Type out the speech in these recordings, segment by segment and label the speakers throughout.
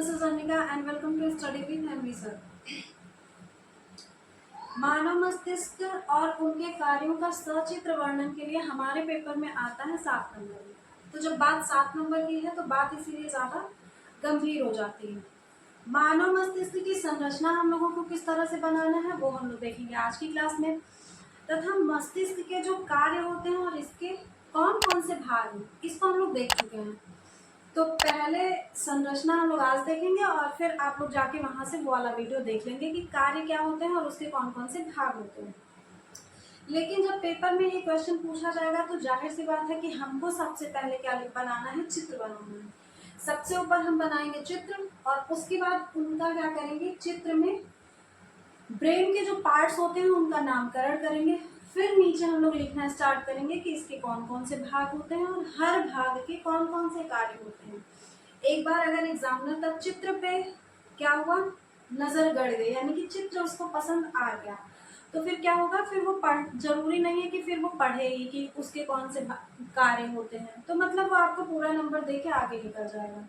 Speaker 1: this is Anika and welcome to Study with Henry sir. मानव मस्तिष्क और उनके कार्यों का सचित्र वर्णन के लिए हमारे पेपर में आता है 7 नंबर। तो जब बात 7 नंबर की है तो बात इसीलिए ज़्यादा गंभीर हो जाती है। मानव मस्तिष्क की संरचना हम लोगों को किस तरह से बनाना है वो हम लोग देखेंगे आज की क्लास में, तथा मस्तिष्क के जो कार्य होते हैं और इसके कौन कौन से भाग हैं इसको हम लोग देख चुके हैं। तो पहले संरचना हम लोग आज देखेंगे और फिर आप लोग जाके वहां से वो वाला वीडियो देख लेंगे कि कार्य क्या होते हैं और उसके कौन कौन से भाग होते हैं। लेकिन जब पेपर में ये क्वेश्चन पूछा जाएगा तो जाहिर सी बात है कि हमको सबसे पहले क्या बनाना है, चित्र बनाना है। सबसे ऊपर हम बनाएंगे चित्र और उसके बाद उनका क्या करेंगे, चित्र में ब्रेन के जो पार्ट्स होते हैं उनका नामकरण करेंगे। फिर नीचे हम लोग लिखना स्टार्ट करेंगे कि इसके कौन कौन से भाग होते हैं और हर भाग के कौन कौन से कार्य होते हैं। एक बार अगर एग्जामिनर का चित्र पे क्या हुआ, नजर गड़ गई, यानी कि चित्र उसको पसंद आ गया, तो फिर क्या होगा, फिर वो जरूरी नहीं है कि फिर वो पढ़ेगी कि उसके कौन से कार्य होते हैं, तो मतलब वो आपको पूरा नंबर दे के आगे निकल जाएगा।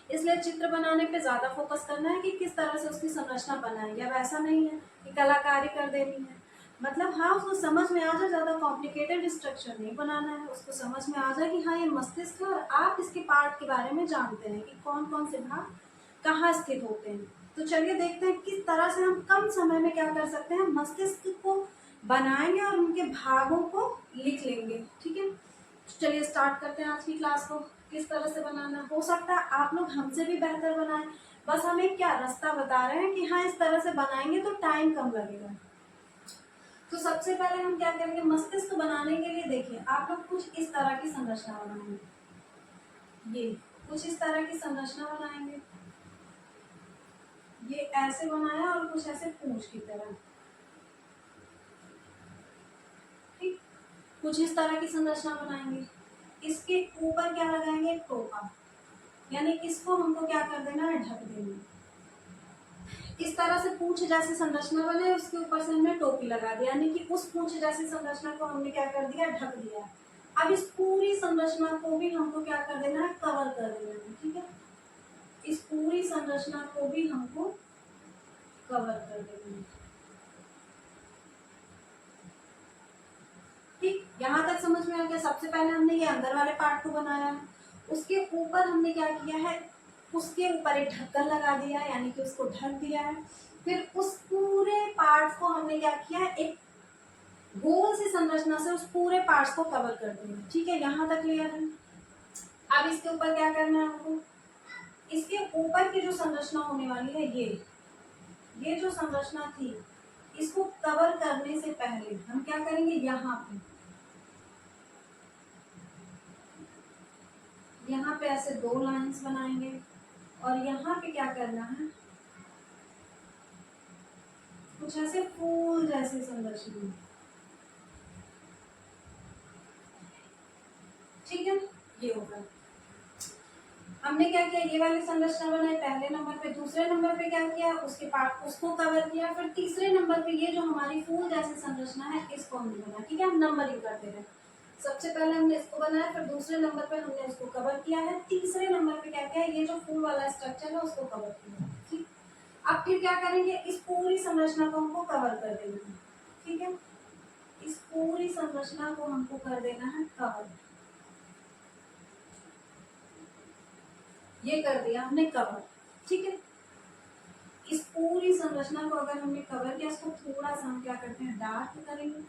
Speaker 1: इसलिए चित्र बनाने पे ज्यादा फोकस करना है कि किस तरह से उसकी संरचना बनाएंगे। अब ऐसा नहीं है कि कलाकारी कर देनी है, मतलब हाँ उसको समझ में आ जाए, ज्यादा कॉम्प्लिकेटेड स्ट्रक्चर नहीं बनाना है, उसको समझ में आ जाए कि हाँ ये मस्तिष्क है और आप इसके पार्ट के बारे में जानते हैं कि कौन कौन से भाग कहाँ स्थित होते हैं। तो चलिए देखते हैं किस तरह से हम कम समय में क्या कर सकते हैं, मस्तिष्क को बनाएंगे और उनके भागों को लिख लेंगे। ठीक है, चलिए स्टार्ट करते हैं आज की क्लास को। किस तरह से बनाना, हो सकता है आप लोग हमसे भी बेहतर बनाएं, बस हमें क्या रास्ता बता रहे हैं कि हाँ इस तरह से बनाएंगे तो टाइम कम लगेगा। तो सबसे पहले हम क्या करेंगे, मस्तिष्क बनाने के लिए देखिए आप लोग कुछ इस तरह की संरचना बनाएंगे, ये कुछ इस तरह की संरचना बनाएंगे, ये ऐसे बनाया और कुछ ऐसे पूंछ की तरह, ठीक, कुछ इस तरह की संरचना बनाएंगे। इसके ऊपर क्या लगाएंगे, टोपा, यानी इसको हमको क्या कर देना है, ढक देना। इस तरह से पूंछ जैसी संरचना बने, उसके ऊपर से हमने टोपी लगा दिया, यानी कि उस पूंछ जैसी संरचना को हमने क्या कर दिया, ढक दिया। अब इस पूरी संरचना को भी हमको क्या कर देना है, कवर कर देना है। ठीक है, इस पूरी संरचना को भी हमको कवर कर देना है। ठीक, यहाँ तक समझ में आ गया। सबसे पहले हमने ये अंदर वाले पार्ट को बनाया, उसके ऊपर हमने क्या किया है, उसके ऊपर एक ढक्कन लगा दिया, यानी कि उसको ढक दिया है। फिर उस पूरे पार्ट को हमने क्या किया, एक गोल सी संरचना से उस पूरे पार्ट्स को कवर कर दिया। ठीक है, यहाँ तक क्लियर है। अब इसके ऊपर क्या करना है हमको, इसके ऊपर की जो संरचना होने वाली है, ये जो संरचना थी, इसको कवर करने से पहले हम क्या करेंगे, यहाँ पे ऐसे 2 लाइंस बनाएंगे और यहाँ पे क्या करना है, कुछ ऐसे फूल जैसी संरचना। ठीक है, ये होगा। हमने क्या किया, ये वाली संरचना बनाई पहले नंबर पे, दूसरे नंबर पे क्या किया, उसके पार्ट उसको कवर किया, फिर तीसरे नंबर पे ये जो हमारी फूल जैसी संरचना है इसको हमने बनाया। ठीक है, हम नंबरिंग करते रहे। सबसे पहले हमने इसको बनाया, फिर दूसरे नंबर पे हमने इसको कवर किया है, तीसरे नंबर पे क्या किया, ये जो फूल वाला स्ट्रक्चर है उसको कवर किया। ठीक, अब फिर क्या करेंगे, इस पूरी संरचना को हमको कवर कर देना है। ठीक है, इस पूरी संरचना को हमको कर देना है कवर। ये कर दिया हमने कवर। ठीक है, इस पूरी संरचना को अगर हमने कवर किया, इसको थोड़ा सा हम क्या करते हैं, डार्क करेंगे।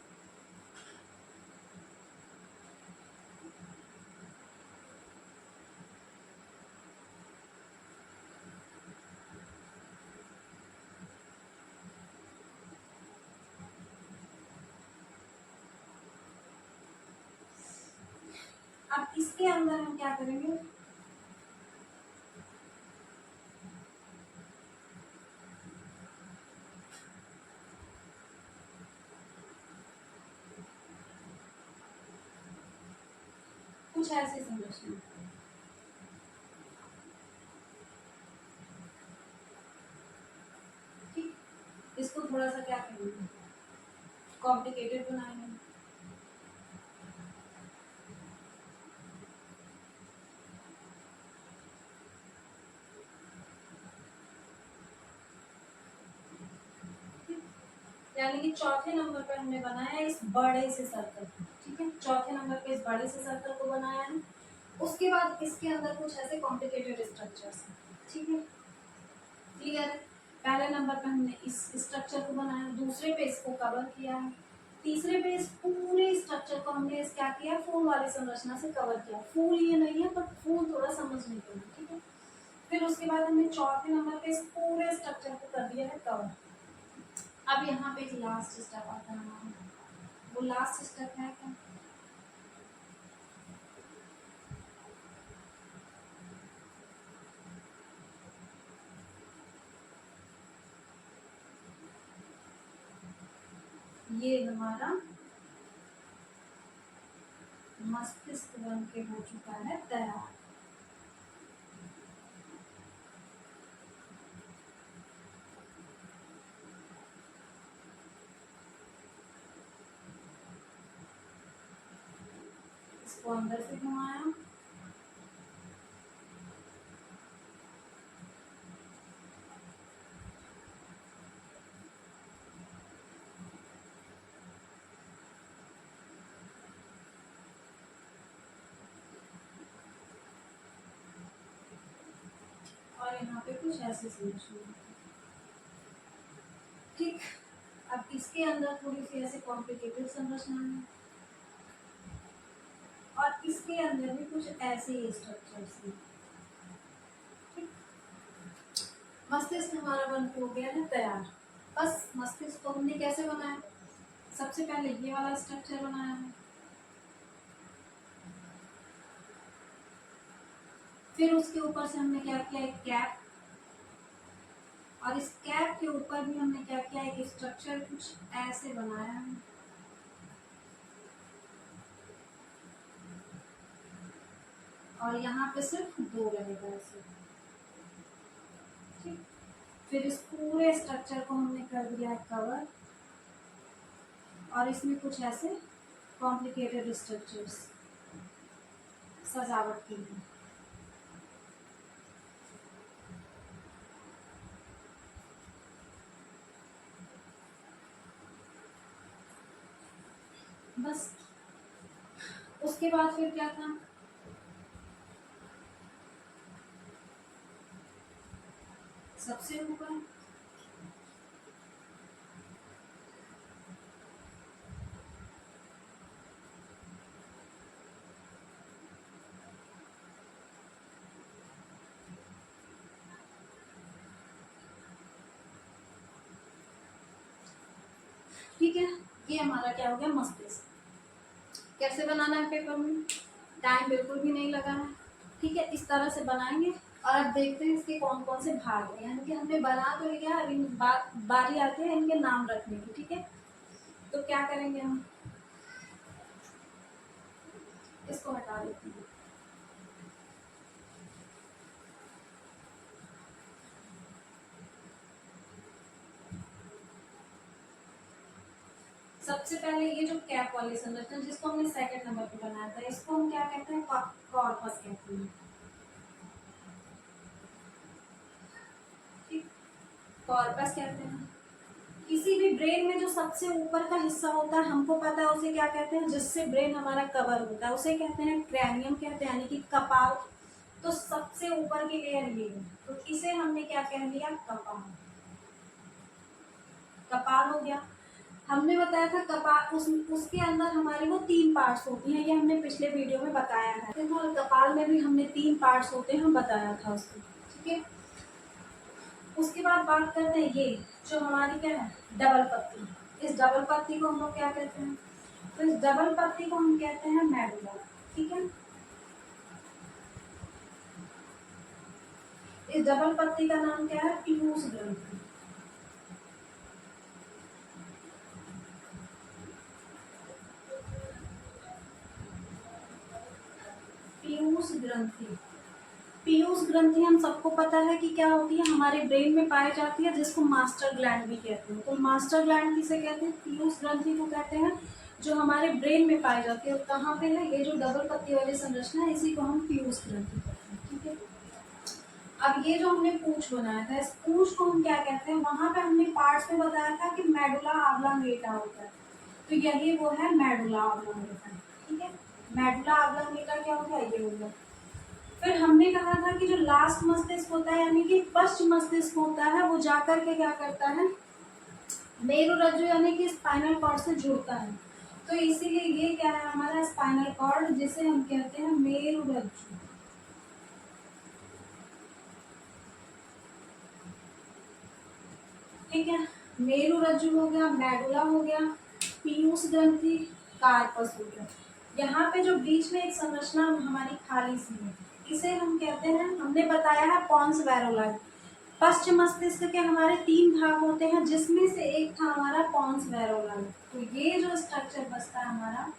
Speaker 1: अब इसके अंदर हम क्या करेंगे, कुछ ऐसी संरचना। ठीक, इसको थोड़ा सा क्या करेंगे, कॉम्प्लिकेटेड बनाएंगे। यानी कि चौथे नंबर पर हमने बनाया इस बड़े से सर्कल को, ठीक है। चौथे नंबर पे इस बड़े से सर्कल को बनाया है। उसके बाद इसके अंदर कुछ ऐसे कॉम्प्लिकेटेड स्ट्रक्चर्स हैं, ठीक है, क्लियर है। पहले नंबर पे हमने इस स्ट्रक्चर को बनाया, दूसरे पे इसको कवर किया है, तीसरे पे इस पूरे स्ट्रक्चर को हमने इस क्या किया, फूल वाली संरचना से कवर किया। फूल ये नहीं है पर फूल थोड़ा समझने के लिए, ठीक है। फिर उसके बाद हमने चौथे नंबर पे इस पूरे स्ट्रक्चर को कर दिया है कवर। अब यहाँ पे एक लास्ट स्टेप आता है हमारा, वो लास्ट स्टेप है क्या, ये हमारा मस्तिष्क बन के हो चुका है तैयार। इसको अंदर से घुमाया, और यहाँ पे कुछ ऐसे समझना, ठीक। अब इसके अंदर थोड़ी सी ऐसे कॉम्प्लिकेटेड संरचना है, और इसके अंदर भी कुछ ऐसे ही स्ट्रक्चर्स हैं, ठीक। मस्तिष्क हमारा बन के हो गया है तैयार। बस मस्तिष्क को हमने कैसे बनाया, सबसे पहले ये वाला स्ट्रक्चर बनाया है, फिर उसके ऊपर से हमने क्या किया, एक कैप, और इस कैप के ऊपर भी हमने क्या किया, एक स्ट्रक्चर कुछ ऐसे बनाया है, और यहाँ पे सिर्फ दो रहेगा ऐसे, ठीक। फिर इस पूरे स्ट्रक्चर को हमने कर दिया है कवर, और इसमें कुछ ऐसे कॉम्प्लिकेटेड स्ट्रक्चर्स सजावट के लिए। बस उसके बाद फिर क्या था, सबसे ऊपर ठीक है, ये हमारा क्या हो गया, मस्तिष्क। कैसे बनाना है पेपर में, टाइम बिल्कुल भी नहीं लगा है, ठीक है। इस तरह से बनाएंगे, और अब देखते हैं इसके कौन कौन से भाग हैं, यानी कि हमने बना तो लिया, अब इन बारी आती है इनके नाम रखने की, ठीक है। तो क्या करेंगे हम, इसको हटा देते हैं। सबसे पहले ये जो कैप वाली संरचना जिसको हमने सेकंड नंबर पे बनाया था, इसको हम क्या कहते हैं, कॉर्पस कहते हैं, ठीक। कॉर्पस कहते हैं। किसी भी ब्रेन में जो सबसे ऊपर का हिस्सा होता है, हमको पता है उसे क्या कहते हैं, जिससे ब्रेन हमारा कवर होता है, उसे कहते हैं क्रैनियम कहते हैं, यानी कि कपाल। तो सबसे ऊपर की लेयर ये है, तो इसे हमने क्या कह दिया, कपाल। कपाल हो गया। हमने बताया था कपाल, उसके अंदर हमारी वो 3 पार्ट्स होती हैं, ये हमने पिछले वीडियो में बताया है। तो कपाल में भी हमने 3 पार्ट्स होते हैं, हम बताया था उसको, ठीक है। उसके बाद बात करते हैं ये जो हमारी क्या है, डबल पत्ती। इस डबल पत्ती को हम लोग क्या कहते हैं, तो इस डबल पत्ती को हम कहते हैं मेडुला, ठीक है। इस डबल पत्ती का नाम क्या है, पीयूष ग्रंथि। पीयूष ग्रंथि, पीयूष ग्रंथि हम सबको पता है कि क्या होती है, हमारे ब्रेन में पाई जाती है, जिसको मास्टर ग्लैंड भी कहते हैं। तो मास्टर ग्लैंड किसे कहते हैं, पीयूष ग्रंथि को कहते हैं, जो हमारे ब्रेन में पाई जाती है। और कहाँ पे है, ये जो डबल पत्ती वाली संरचना है, इसी को हम पीयूष ग्रंथि कहते हैं, ठीक है। अब ये जो हमने पूंछ बनाया था, इस पूंछ को हम क्या कहते हैं, वहां पे हमने पार्ट्स में बताया था कि मेडुला ऑब्लांगेटा होता है, तो यही वो है मेडुला ऑब्लांगेटा। ठीक है, मेडुला ऑब्लांगेटा क्या होता है, ये होगा। फिर हमने कहा था कि जो लास्ट मस्तिष्क होता है यानी कि पश्च मस्तिष्क होता है, वो जाकर के क्या करता है, मेरुरज्जु यानी कि स्पाइनल कॉर्ड से जुड़ता है। तो इसीलिए ये क्या है हमारा स्पाइनल कॉर्ड, जिसे हम कहते हैं मेरुरज्जु। ठीक है, मेरुरज्जु हो गया, मेडुला हो गया, पीयूष ग्रंथि, कार्पस हो गया। यहाँ पे जो बीच में एक संरचना हमारी खाली सी है, इसे हम कहते हैं, हमने बताया है पॉन्स वैरोलाइट। पश्चिम मस्तिष्क के हमारे 3 भाग होते हैं, जिसमें से एक था हमारा पॉन्स वैरोलाइट। तो ये जो स्ट्रक्चर बचता है हमारा,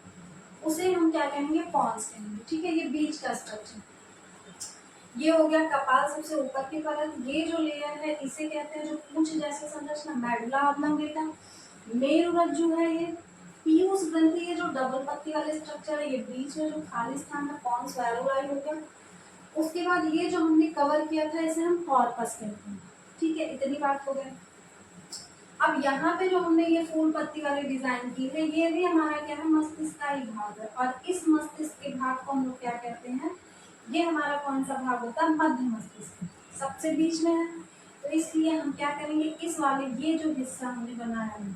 Speaker 1: उसे हम क्या कहेंगे, पॉन्स कहेंगे। ठीक है, ये बीच का स्ट्रक्चर, ये हो गया कपाल सबसे ऊपर की परत। ये जो लेयर है इसे कहते हैं, जो पूंछ जैसी संरचना, मेडुला ऑब्लांगेटा। मेरुरज्जु है ये, पीयूष ग्रंथि, ये जो डबल पत्ती वाले स्ट्रक्चर है, ये बीच में जो खाली स्थान है, पॉन्स वैरोलाई हो गया। उसके बाद ये जो हमने कवर किया था, इसे हम कॉर्पस कहते हैं। ठीक है, इतनी बात हो गई। अब यहाँ पे जो हमने ये फूल पत्ती वाली डिजाइन की है, ये भी हमारा क्या है, मस्तिष्क का ही भाग है। और इस मस्तिष्क के भाग को हम लोग क्या कहते हैं, ये हमारा कौन सा भाग होता है, मध्य मस्तिष्क, सबसे बीच में है। तो इसलिए हम क्या करेंगे, इस वाले ये जो हिस्सा हमने बनाया है,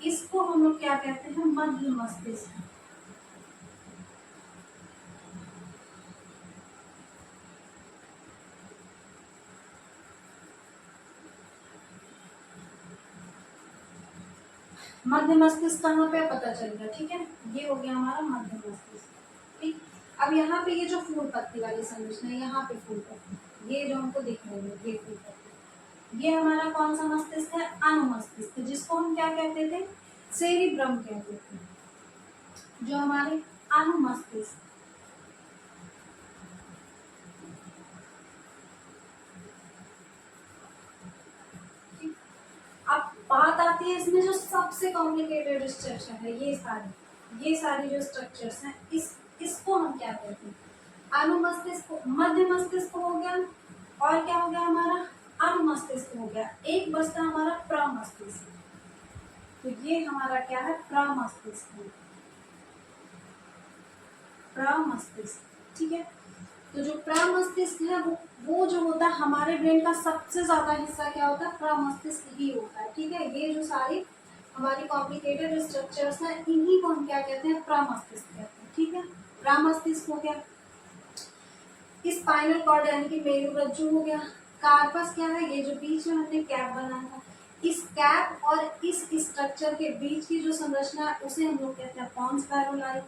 Speaker 1: इसको हम लोग क्या कहते हैं, मध्य मस्तिष्क। मध्य मस्तिष्क कहाँ पे पता चल गया। ठीक है, ये हो गया हमारा मध्य मस्तिष्क। ठीक, अब यहाँ पे ये जो फूल पत्ती वाली संरचना है, यहाँ पे फूल पत्ती, ये जो हमको दिख रही है, ये फूल पत्ती, ये हमारा कौन सा मस्तिष्क है, अनुमस्तिष्क, जिसको हम क्या कहते थे, सेरिब्रम कहते थे, जो हमारे अनुमस्तिष्क। अब बात आती है इसमें जो सबसे कॉम्प्लिकेटेड स्ट्रक्चर है, ये सारी जो स्ट्रक्चर्स हैं, इसको हम क्या कहते हैं, अनुमस्तिष्क, मध्य मस्तिष्क हो गया, और क्या हो गया हमारा, अनुमस्तिष्क हो गया। एक बचता हमारा प्रमस्तिष्क, तो ये हमारा क्या है, प्रमस्तिष्क, प्रमस्तिष्क। ठीक है, तो जो प्रमस्तिष्क है, वो जो होता है हमारे ब्रेन का सबसे ज्यादा हिस्सा क्या होता है, प्रमस्तिष्क ही होता है। ठीक है, ये जो सारी हमारी कॉम्प्लिकेटेड स्ट्रक्चर्स हैं, इन्हीं को हम क्या कहते हैं, प्रमस्तिष्क कहते हैं। ठीक है, प्रमस्तिष्क हो गया, स्पाइनल कॉर्ड यानी कि मेरुरज्जु हो गया। कार्पस क्या है, ये जो बीच में हमने कैप बनाया था, इस कैप और इस स्ट्रक्चर के बीच की जो संरचना है, उसे हम लोग कहते हैं पॉन्स वैरोलाई।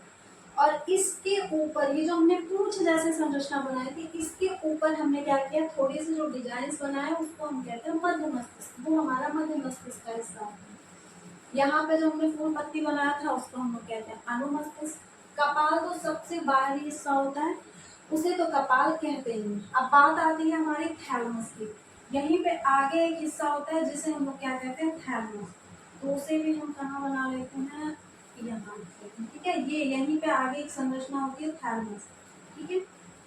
Speaker 1: और इसके ऊपर ये जो हमने पूंछ जैसे संरचना बनाई थी, इसके ऊपर हमने क्या किया, थोड़ी सी जो डिजाइन बनाए, उसको हम कहते हैं मध्य मस्तिष्क, वो हमारा मध्य मस्तिष्क का हिस्सा है। यहाँ पे जो हमने फूल पत्ती बनाया था, उसको हम लोग कहते हैं अनुमस्तिष्क। कपाल तो सबसे बाहरी हिस्सा होता है, उसे तो कपाल कहते हैं। अब बात आती है हमारी थैलमस की, यहीं पे आगे एक हिस्सा होता है जिसे हम लोग क्या कहते हैं, थैलमस। तो उसे भी हम कहाँ बना लेते हैं, यहाँ। ठीक है, ये यहीं पे आगे एक संरचना होती है थैलमस। ठीक है,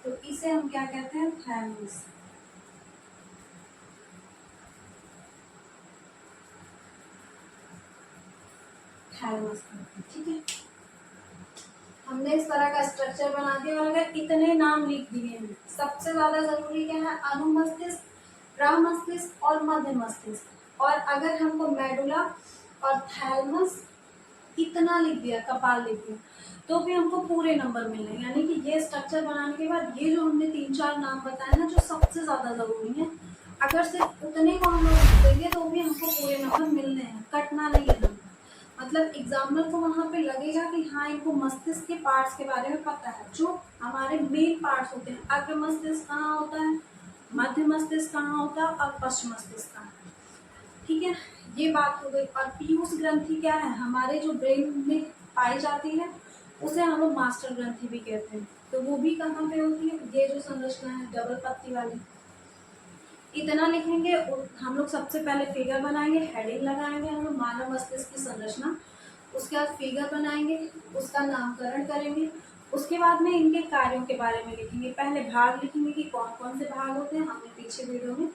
Speaker 1: तो इसे हम क्या कहते हैं, थैलमस। थैलमस। ठीक है, हमने इस तरह का स्ट्रक्चर बना दिया। और अगर इतने नाम लिख दिए हैं, सबसे ज्यादा जरूरी क्या है, अनुमस्तिष्क, प्रमस्तिष्क और मध्य मस्तिष्क। और अगर हमको मेडुला और थैलमस इतना लिख दिया, कपाल लिख दिया, तो भी हमको पूरे नंबर मिल रहे हैं। यानी कि ये स्ट्रक्चर बनाने के बाद ये जो हमने 3-4 नाम बताए ना, जो सबसे ज्यादा जरूरी है, अगर सिर्फ उतने को हम लोग लिख देंगे तो भी हमको पूरे नंबर मिलने हैं, कटना नहीं है नंबर। मतलब एग्जामिनर को वहाँ पे लगेगा कि हाँ, इनको मस्तिष्क के पार्ट्स के बारे में पता है, जो हमारे मेन पार्ट्स होते हैं। अग्र मस्तिष्क कहाँ होता है, मध्य मस्तिष्क कहाँ होता है, और पश्च मस्तिष्क कहाँ है। ठीक है, ये बात हो गई। और पीयूष ग्रंथि क्या है, हमारे जो ब्रेन में पाई जाती है, उसे हम लोग मास्टर ग्रंथि भी कहते हैं। तो वो भी कहाँ पे होती है, ये जो संरचना है डबल पत्ती वाली। इतना लिखेंगे, हम लोग सबसे पहले फिगर बनाएंगे, हेडिंग लगाएंगे हम लोग, मानव मस्तिष्क की संरचना। उसके बाद फिगर बनाएंगे, उसका नामकरण करेंगे, उसके बाद में इनके कार्यों के बारे में लिखेंगे। पहले भाग लिखेंगे कि कौन कौन से भाग होते हैं। हमने पीछे वीडियो में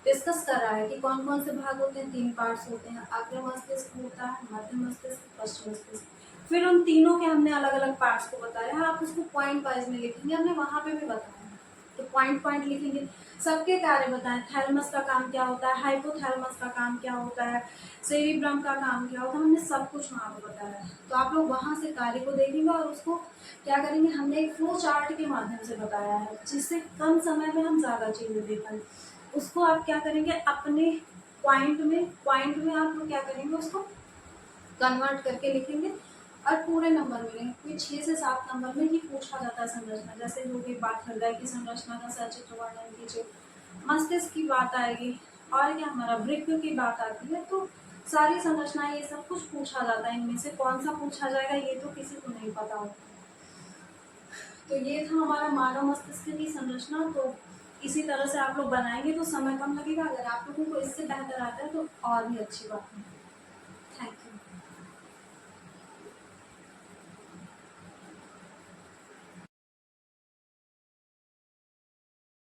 Speaker 1: डिस्कस करा है कि कौन कौन से भाग होते हैं। 3 पार्ट्स होते हैं, अग्र मस्तिष्क होता है, मध्य मस्तिष्क, पश्च मस्तिष्क। फिर उन तीनों के हमने अलग अलग पार्ट्स को बताया है। आप उसको पॉइंट वाइज में लिखेंगे, हमने वहां पे भी बताया है, तो पॉइंट पॉइंट लिखेंगे। सबके कार्य बताएं, थैलेमस का काम क्या होता है, हाइपोथैलेमस का काम क्या होता है, सेरिब्रम का काम क्या होता है, हमने सब कुछ वहाँ पे बताया है। तो आप लोग वहाँ से कार्य को देखेंगे और उसको क्या करेंगे, हमने एक फ्लो चार्ट के माध्यम से बताया है जिससे कम समय में हम ज़्यादा चीज़ें देख पाए। उसको आप क्या करेंगे, अपने पॉइंट में आप लोग क्या करेंगे, उसको कन्वर्ट करके लिखेंगे और पूरे नंबर मिलेंगे, क्योंकि 6 से 7 नंबर में ही पूछा जाता है संरचना। जैसे लोग एक बात हृदय की संरचना का सचित्र वर्णन कीजिए, मस्तिष्क की बात आएगी, और क्या हमारा वृक्क की बात आती है। तो सारी संरचनाएं ये सब कुछ पूछा जाता है, इनमें से कौन सा पूछा जाएगा ये तो किसी को नहीं पता होता। तो ये था हमारा मानव मस्तिष्क की संरचना। तो इसी तरह से आप लोग बनाएंगे तो समय कम लगेगा। अगर आप लोगों को इससे बेहतर आता है तो और भी अच्छी बात है। Thank you.